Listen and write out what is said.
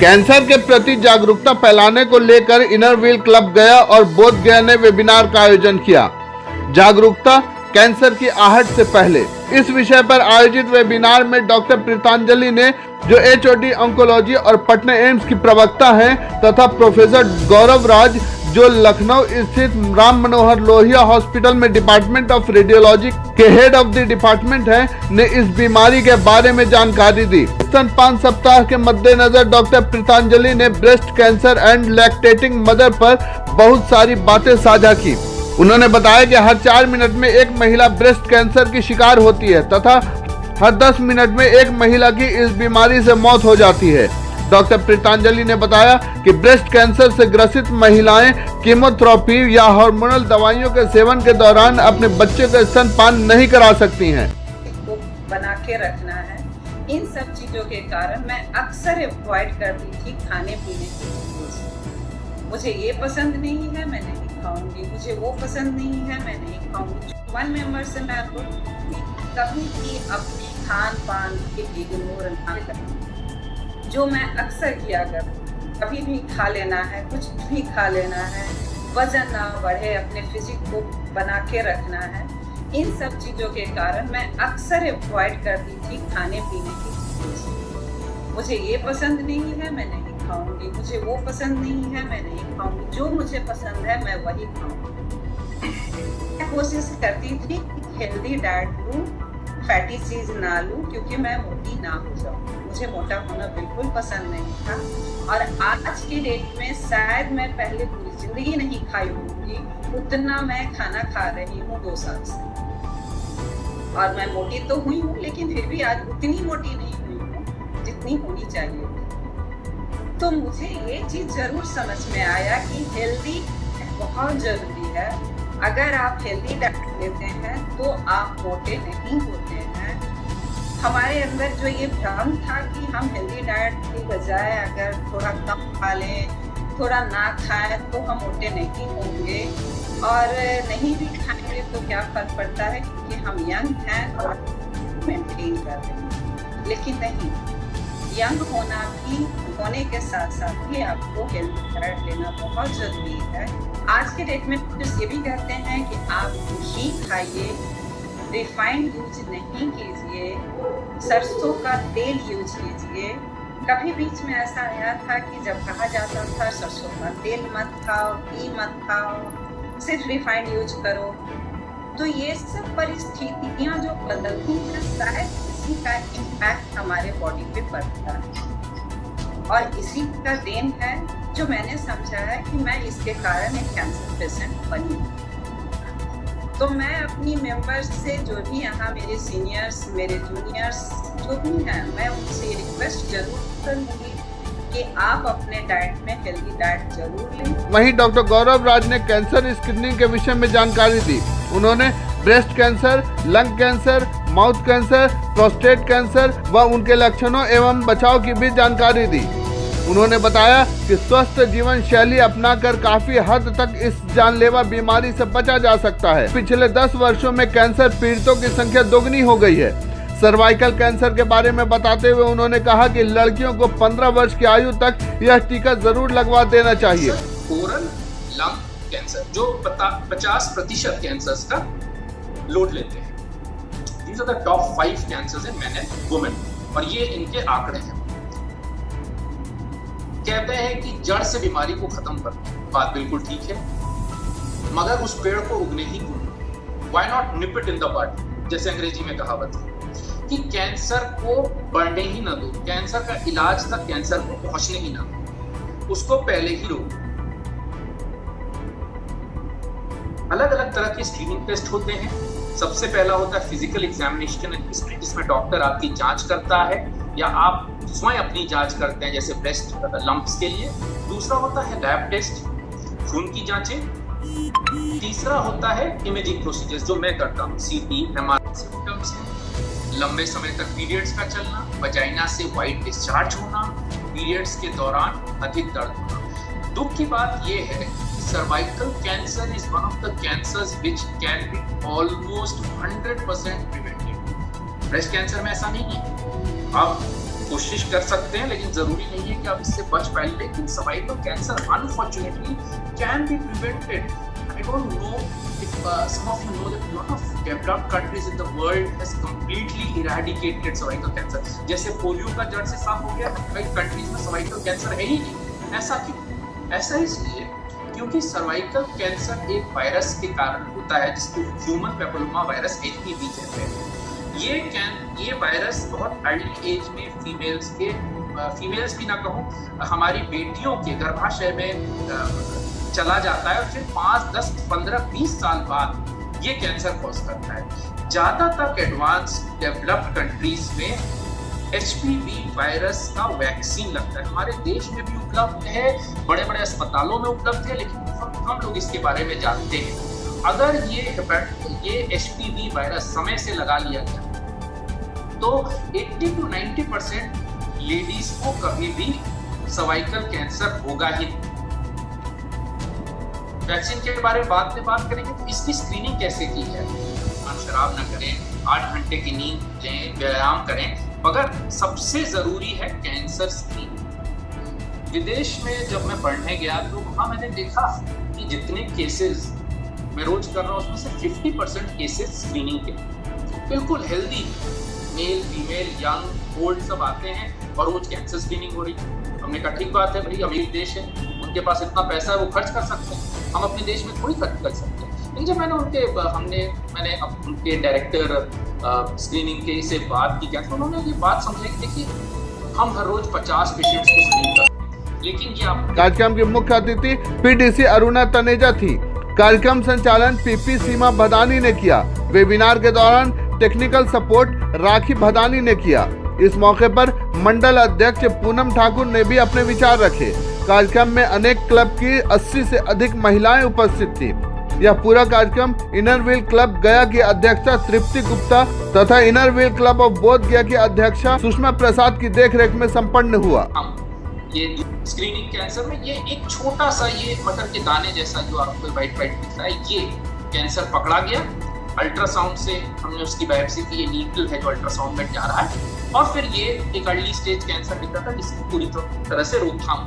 Cancer के प्रति जागरूकता फैलाने को लेकर इनर व्हील क्लब गया और बोध गया ने वेबिनार का आयोजन किया। जागरूकता कैंसर की आहट से पहले इस विषय पर आयोजित वेबिनार में डॉक्टर प्रीतांजलि ने, जो एचओडी ऑन्कोलॉजी और पटना एम्स की प्रवक्ता हैं, तथा प्रोफेसर गौरव राज, जो लखनऊ स्थित राम मनोहर लोहिया हॉस्पिटल में डिपार्टमेंट ऑफ रेडियोलॉजी के हेड ऑफ द डिपार्टमेंट हैं, ने इस बीमारी के बारे में जानकारी दी। स्तनपान सप्ताह के मद्देनजर डॉक्टर प्रीतांजलि ने breast cancer and lactating mother पर बहुत सारी बातें साझा की। उन्होंने बताया कि हर 4 मिनट में एक महिला ब्रेस्ट कैंसर की शिकार होती है तथा हर 10 मिनट में एक महिला की इस बीमारी से मौत हो जाती है। डॉक्टर प्रीतांजलि ने बताया कि ब्रेस्ट कैंसर से ग्रसित महिलाएं कीमोथेरेपी या हार्मोनल दवाइयों के सेवन के दौरान अपने बच्चे का स्तनपान नहीं करा सकती हैं। को बना के रखना है। इन सब चीजों के कारण मैं अक्सर अवॉइड करती थी खाने पीने की चीजों। मुझे ये पसंद नहीं है, मैं नहीं खाऊंगी, मुझे वो पसंद नहीं है, मैं नहीं खाऊंगी। 1 मेंबर से मैं कभी भी अपने खान पान के इग्नोर ना करूं, जो मैं अक्सर किया करती। कभी भी खा लेना है, कुछ भी खा लेना है, वजन ना बढ़े, अपने फिजिक को बना के रखना है। इन सब चीजों के कारण मैं अक्सर अवॉइड करती थी खाने पीने की चीजें। मुझे ये पसंद नहीं है, मैं नहीं खाऊंगी, मुझे वो पसंद नहीं है, मैं नहीं खाऊंगी, जो मुझे पसंद है मैं वही खाऊंगी। मैं कोशिश करती थी कि हेल्दी डाइट लूं, फैटी चीज ना लूं, क्योंकि मैं मोटी ना हो जाऊं। मुझे मोटा होना बिल्कुल पसंद नहीं था और आज की डेट में शायद मैं पहले पूरी जिंदगी नहीं खाई होंगी उतना मैं खाना खा रही हूँ 2 साल से। और मैं मोटी तो हुई हूँ, लेकिन फिर भी आज उतनी मोटी नहीं हुई हूँ जितनी होनी चाहिए। तो मुझे ये चीज जरूर समझ में आया कि हेल्दी बहुत जरूरी है। अगर आप हेल्दी डाइट लेते हैं तो आप मोटे नहीं होते हैं। हमारे अंदर जो ये भ्रम था कि हम हेल्दी डाइट की बजाय अगर थोड़ा कम खा लें, थोड़ा ना खाएं तो हम मोटे नहीं होंगे, और नहीं भी खाएंगे तो क्या फर्क पड़ता है क्योंकि हम यंग हैं और मेंटेन कर रहे हैं। लेकिन नहीं, यंग होने के साथ साथ भी आपको हेल्दी डाइट लेना बहुत जरूरी है। आज के डेट में ये भी कहते हैं कि आप घी खाइए, रिफाइंड यूज नहीं कीजिए, सरसों का तेल यूज कीजिए। कभी बीच में ऐसा आया था कि जब कहा जाता था सरसों का तेल मत खाओ, घी मत खाओ, सिर्फ रिफाइंड यूज करो। तो ये सब परिस्थितियां जो बदलती हैं, शायद इसी का इम्पैक्ट हमारे बॉडी पे पड़ता है और इसी का देन है जो मैंने समझा है कि मैं इसके कारण एक कैंसर पेशेंट बनी। तो मैं अपनी मेंबर्स से, जो भी यहाँ मेरे सीनियर्स, मेरे जूनियर्स जो भी हैं, मैं उनसे रिक्वेस्ट जरूर करूँगी कि आप अपने डाइट में हेल्दी डाइट जरूर लें। वहीं डॉक्टर गौरव राज ने कैंसर स्क्रीनिंग के विषय में जानकारी दी। उन्होंने breast cancer, lung cancer, mouth cancer, prostate cancer व उनके लक्षणों एवं बचाव की भी जानकारी दी। उन्होंने बताया कि स्वस्थ जीवन शैली अपनाकर काफी हद तक इस जानलेवा बीमारी से बचा जा सकता है। पिछले 10 वर्षों में कैंसर पीड़ितों की संख्या दोगुनी हो गई है। सर्वाइकल कैंसर के बारे में बताते हुए उन्होंने कहा कि लड़कियों को 15 वर्ष की आयु तक यह टीका जरूर लगवा देना चाहिए। ओरल लंग कैंसर जो 50% कैंसर्स का लोड लेते हैं। These are the top 5 cancers in men and women, और ये इनके आंकड़े हैं। कहते हैं कि जड़ से बीमारी को खत्म कर, बात बिल्कुल ठीक है, मगर उस पेड़ को उगने ही दो। Why not nip it in the bud? जैसे अंग्रेजी में कहावत है कि कैंसर को बढ़ने ही ना दो, कैंसर का इलाज तक कैंसर को पहुंचने ही ना दो, उसको पहले ही रोको। अलग अलग तरह के स्क्रीनिंग टेस्ट होते हैं। सबसे पहला होता है फिजिकल एग्जामिनेशन, जिसमें डॉक्टर आपकी जांच करता है या आप स्वयं अपनी जांच करते हैं, जैसे ब्रेस्ट लंप्स के लिए। दूसरा होता है लैब टेस्ट, खून की जांचें। तीसरा होता है इमेजिंग प्रोसीजर्स जो मैं करता हूँ, सीटी, एमआरआई सिम्टम्स हैं। लंबे समय तक पीरियड्स का चलना, वजाइना से व्हाइट डिस्चार्ज होना, पीरियड्स के दौरान अधिक दर्द होना। दुख की बात यह है कि cervical cancer is one of the cancers which can be almost 100% prevented. Breast cancer में ऐसा नहीं है। अब कोशिश कर सकते हैं, लेकिन जरूरी नहीं है कि आप इससे बच पाए। लेकिन cervical cancer unfortunately can be prevented. I don't know if some of you know that a lot of developed countries in the world has completely eradicated cervical cancer. जैसे पोलियो का जड़ से साफ हो गया, कई कंट्रीज में cervical cancer है ही नहीं। ऐसा क्यों? ऐसा इसलिए क्योंकि सर्वाइकल कैंसर एक वायरस के कारण होता है जिसको ह्यूमन पैपिलोमा वायरस HPV कहते हैं। ये वायरस बहुत अर्ली एज में फीमेल्स भी ना कहूँ, हमारी बेटियों के गर्भाशय में चला जाता है और फिर 5, 10, 15, 20 साल बाद ये कैंसर कॉज करता है। ज्यादातर एडवांस डेवलप्ड कंट्रीज में HPV वायरस का वैक्सीन लगता है। हमारे देश में भी उपलब्ध है, बड़े बड़े अस्पतालों में उपलब्ध है, लेकिन बहुत कम लोग इसके बारे में जानते हैं। अगर ये HPV वायरस समय से लगा लिया गया तो 80 to 90% लेडीज को कभी भी सर्वाइकल कैंसर होगा ही नहीं। वैक्सीन के बारे में बाद में बात करेंगे। तो इसकी स्क्रीनिंग कैसे की है? शराब न करें, 8 घंटे की नींद लें, व्यायाम करें, मगर सबसे जरूरी है कैंसर स्क्रीनिंग। विदेश में जब मैं पढ़ने गया तो वहां मैंने देखा कि जितने केसेस मैं रोज कर रहा हूँ उसमें से 50% केसेस स्क्रीनिंग के, बिल्कुल healthy male, female, young, old सब आते हैं और रोज कैंसर स्क्रीनिंग हो रही है। हमने कहा ठीक बात है भाई, अमीर देश है, उनके पास इतना पैसा है वो खर्च कर सकते हैं, हम अपने देश में थोड़ी खर्च कर सकते हैं। लेकिन जब मैंने उनके डायरेक्टर स्क्रीनिंग के से बात की क्या, तो उन्होंने ये बात समझी कि देखिए हम हर रोज 50 पेशेंट्स को स्क्रीन करते हैं, लेकिन ये आप कार्यक्रम की मुख्य अतिथि PDC अरुणा तनेजा थी। कार्यक्रम संचालन PP सीमा भदानी ने किया। वेबिनार के दौरान टेक्निकल सपोर्ट राखी भदानी ने किया। इस मौके पर मंडल अध्यक्ष पूनम ठाकुर ने भी अपने विचार रखे। कार्यक्रम में अनेक क्लब की 80 से अधिक महिलाएं उपस्थित थी। यह पूरा कार्यक्रम इनर व्हील क्लब गया की अध्यक्षा तृप्ति गुप्ता तथा इनर व्हील क्लब ऑफ बोध गया की अध्यक्षा सुषमा प्रसाद की देखरेख में संपन्न हुआ। ये स्क्रीनिंग कैंसर में ये एक छोटा सा ये मटर के दाने जैसा जो आपको वाइट दिख रहा है, ये कैंसर पकड़ा गया। अल्ट्रासाउंड से हमने उसकी बायोप्सी की, ये नीडल है जो अल्ट्रासाउंड में जा रहा है, और फिर ये एक अर्ली स्टेज कैंसर निकला था जिसकी पूरी तरह से रोकथाम।